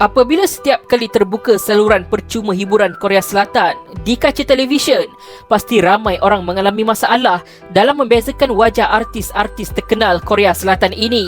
Apabila setiap kali terbuka saluran percuma hiburan Korea Selatan di kaca televisyen, pasti ramai orang mengalami masalah dalam membezakan wajah artis-artis terkenal Korea Selatan ini.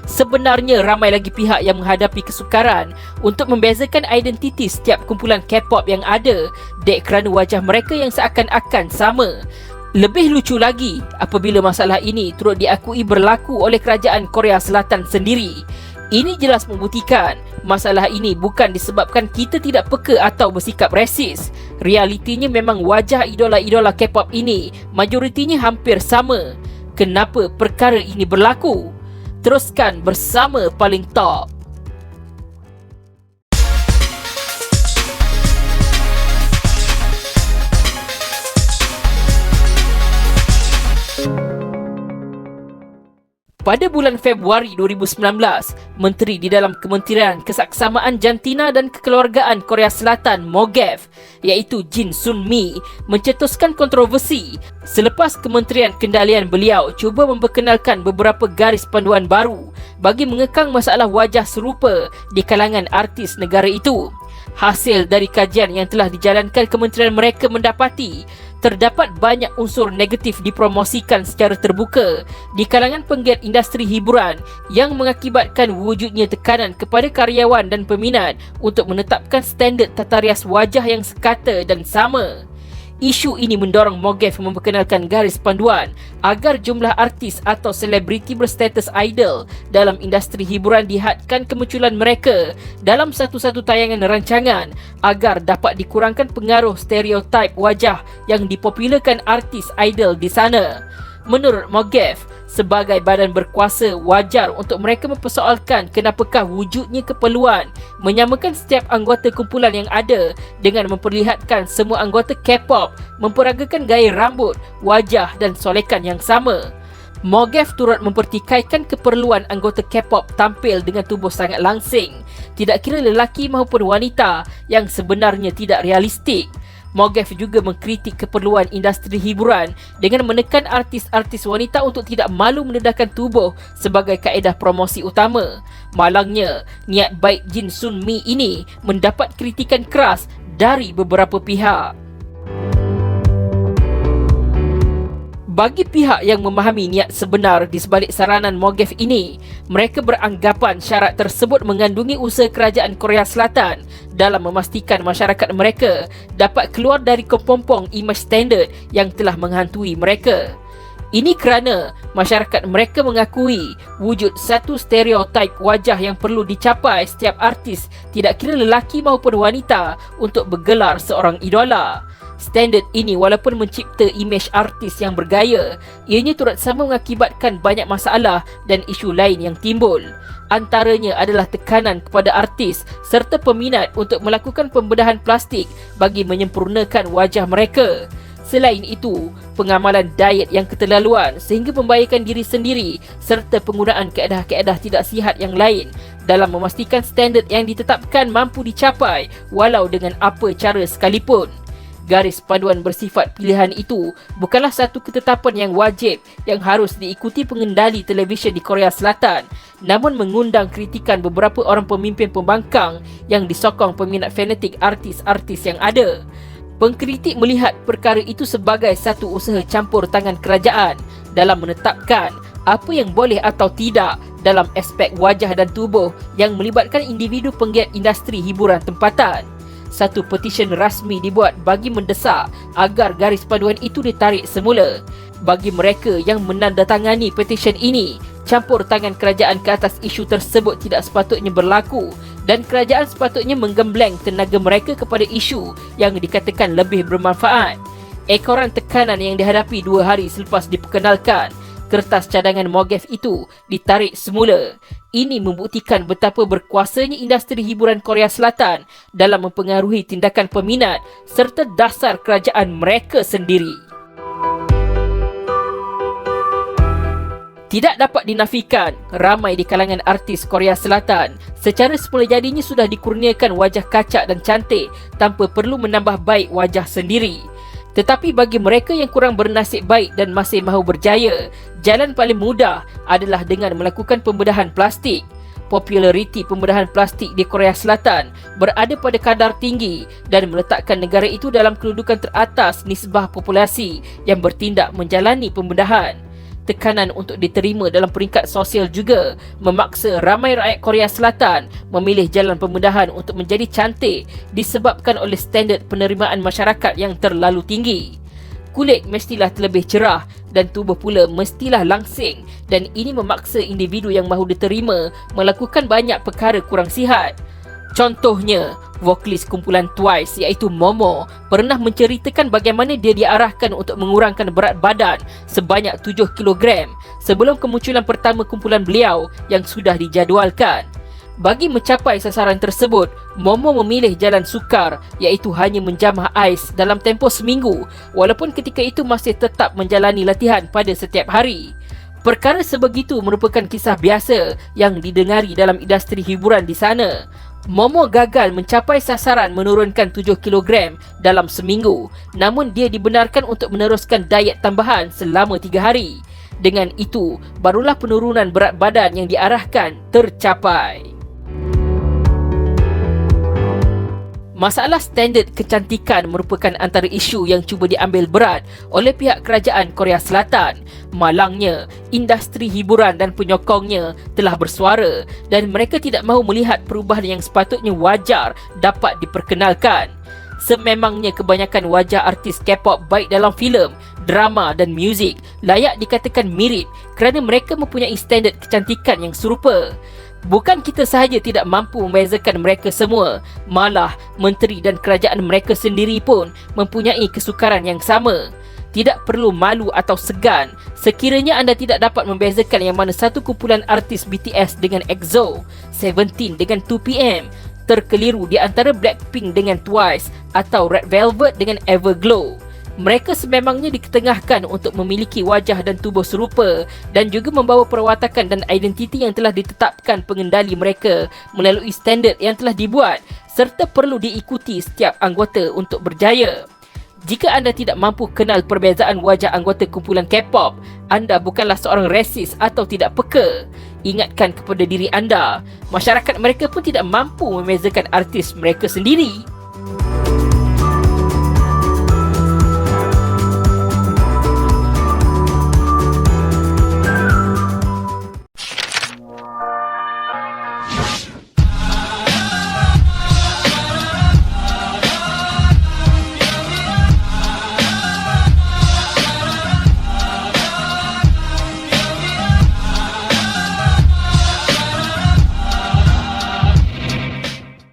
Sebenarnya ramai lagi pihak yang menghadapi kesukaran untuk membezakan identiti setiap kumpulan K-pop yang ada dek kerana wajah mereka yang seakan-akan sama. Lebih lucu lagi apabila masalah ini turut diakui berlaku oleh kerajaan Korea Selatan sendiri. Ini jelas membuktikan masalah ini bukan disebabkan kita tidak peka atau bersikap rasis. Realitinya memang wajah idola-idola K-pop ini majoritinya hampir sama. Kenapa perkara ini berlaku? Teruskan bersama Paling Top. Pada bulan Februari 2019, Menteri di dalam Kementerian Kesaksamaan Jantina dan Kekeluargaan Korea Selatan MOGAF iaitu Jin Sun-mi mencetuskan kontroversi selepas Kementerian Kendalian beliau cuba memperkenalkan beberapa garis panduan baru bagi mengekang masalah wajah serupa di kalangan artis negara itu. Hasil dari kajian yang telah dijalankan kementerian mereka mendapati terdapat banyak unsur negatif dipromosikan secara terbuka di kalangan penggiat industri hiburan yang mengakibatkan wujudnya tekanan kepada karyawan dan peminat untuk menetapkan standard tata rias wajah yang sekata dan sama. Isu ini mendorong MOGAF memperkenalkan garis panduan agar jumlah artis atau selebriti berstatus idol dalam industri hiburan dihadkan kemunculan mereka dalam satu-satu tayangan rancangan agar dapat dikurangkan pengaruh stereotip wajah yang dipopularkan artis idol di sana. Menurut MOGAF, sebagai badan berkuasa, wajar untuk mereka mempersoalkan kenapakah wujudnya keperluan menyamakan setiap anggota kumpulan yang ada dengan memperlihatkan semua anggota K-pop memperagakan gaya rambut, wajah dan solekan yang sama. MOGAF turut mempertikaikan keperluan anggota K-pop tampil dengan tubuh sangat langsing, tidak kira lelaki maupun wanita, yang sebenarnya tidak realistik. MOGAF juga mengkritik keperluan industri hiburan dengan menekan artis-artis wanita untuk tidak malu mendedahkan tubuh sebagai kaedah promosi utama. Malangnya, niat baik Jin Sun-mi ini mendapat kritikan keras dari beberapa pihak. Bagi pihak yang memahami niat sebenar di sebalik saranan MOGAF ini, mereka beranggapan syarat tersebut mengandungi usaha kerajaan Korea Selatan dalam memastikan masyarakat mereka dapat keluar dari kepompong imej standard yang telah menghantui mereka. Ini kerana masyarakat mereka mengakui wujud satu stereotip wajah yang perlu dicapai setiap artis, tidak kira lelaki maupun wanita, untuk bergelar seorang idola. Standard ini walaupun mencipta imej artis yang bergaya, ianya turut sama mengakibatkan banyak masalah dan isu lain yang timbul. Antaranya adalah tekanan kepada artis serta peminat untuk melakukan pembedahan plastik bagi menyempurnakan wajah mereka. Selain itu, pengamalan diet yang keterlaluan sehingga membahayakan diri sendiri serta penggunaan kaedah-kaedah tidak sihat yang lain dalam memastikan standard yang ditetapkan mampu dicapai walau dengan apa cara sekalipun. Garis panduan bersifat pilihan itu bukanlah satu ketetapan yang wajib yang harus diikuti pengendali televisyen di Korea Selatan, namun mengundang kritikan beberapa orang pemimpin pembangkang yang disokong peminat fanatik artis-artis yang ada. Pengkritik melihat perkara itu sebagai satu usaha campur tangan kerajaan dalam menetapkan apa yang boleh atau tidak dalam aspek wajah dan tubuh yang melibatkan individu penggiat industri hiburan tempatan. Satu petisyen rasmi dibuat bagi mendesak agar garis panduan itu ditarik semula. Bagi mereka yang menandatangani petisyen ini, campur tangan kerajaan ke atas isu tersebut tidak sepatutnya berlaku dan kerajaan sepatutnya menggembleng tenaga mereka kepada isu yang dikatakan lebih bermanfaat. Ekoran tekanan yang dihadapi 2 hari selepas diperkenalkan, kertas cadangan MOGAF itu ditarik semula. Ini membuktikan betapa berkuasanya industri hiburan Korea Selatan dalam mempengaruhi tindakan peminat serta dasar kerajaan mereka sendiri. Tidak dapat dinafikan, ramai di kalangan artis Korea Selatan secara semula jadinya sudah dikurniakan wajah kacak dan cantik tanpa perlu menambah baik wajah sendiri. Tetapi bagi mereka yang kurang bernasib baik dan masih mahu berjaya, jalan paling mudah adalah dengan melakukan pembedahan plastik. Populariti pembedahan plastik di Korea Selatan berada pada kadar tinggi dan meletakkan negara itu dalam kedudukan teratas nisbah populasi yang bertindak menjalani pembedahan. Tekanan untuk diterima dalam peringkat sosial juga memaksa ramai rakyat Korea Selatan memilih jalan pembedahan untuk menjadi cantik disebabkan oleh standard penerimaan masyarakat yang terlalu tinggi. Kulit mestilah terlebih cerah dan tubuh pula mestilah langsing, dan ini memaksa individu yang mahu diterima melakukan banyak perkara kurang sihat. Contohnya, vokalis kumpulan Twice iaitu Momo pernah menceritakan bagaimana dia diarahkan untuk mengurangkan berat badan sebanyak 7 kg sebelum kemunculan pertama kumpulan beliau yang sudah dijadualkan. Bagi mencapai sasaran tersebut, Momo memilih jalan sukar iaitu hanya menjamah ais dalam tempoh seminggu walaupun ketika itu masih tetap menjalani latihan pada setiap hari. Perkara sebegitu merupakan kisah biasa yang didengari dalam industri hiburan di sana. Momo gagal mencapai sasaran menurunkan 7 kg dalam seminggu, namun dia dibenarkan untuk meneruskan diet tambahan selama 3 hari. Dengan itu, barulah penurunan berat badan yang diarahkan tercapai. Masalah standard kecantikan merupakan antara isu yang cuba diambil berat oleh pihak kerajaan Korea Selatan. Malangnya, industri hiburan dan penyokongnya telah bersuara dan mereka tidak mahu melihat perubahan yang sepatutnya wajar dapat diperkenalkan. Sememangnya kebanyakan wajah artis K-pop baik dalam filem, drama dan muzik layak dikatakan mirip kerana mereka mempunyai standard kecantikan yang serupa. Bukan kita sahaja tidak mampu membezakan mereka semua, malah menteri dan kerajaan mereka sendiri pun mempunyai kesukaran yang sama. Tidak perlu malu atau segan sekiranya anda tidak dapat membezakan yang mana satu kumpulan artis BTS dengan EXO, Seventeen dengan 2PM, terkeliru di antara Blackpink dengan Twice atau Red Velvet dengan Everglow. Mereka sememangnya diketengahkan untuk memiliki wajah dan tubuh serupa dan juga membawa perwatakan dan identiti yang telah ditetapkan pengendali mereka melalui standard yang telah dibuat serta perlu diikuti setiap anggota untuk berjaya. Jika anda tidak mampu kenal perbezaan wajah anggota kumpulan K-pop, anda bukanlah seorang resis atau tidak peka. Ingatkan kepada diri anda, masyarakat mereka pun tidak mampu membezakan artis mereka sendiri.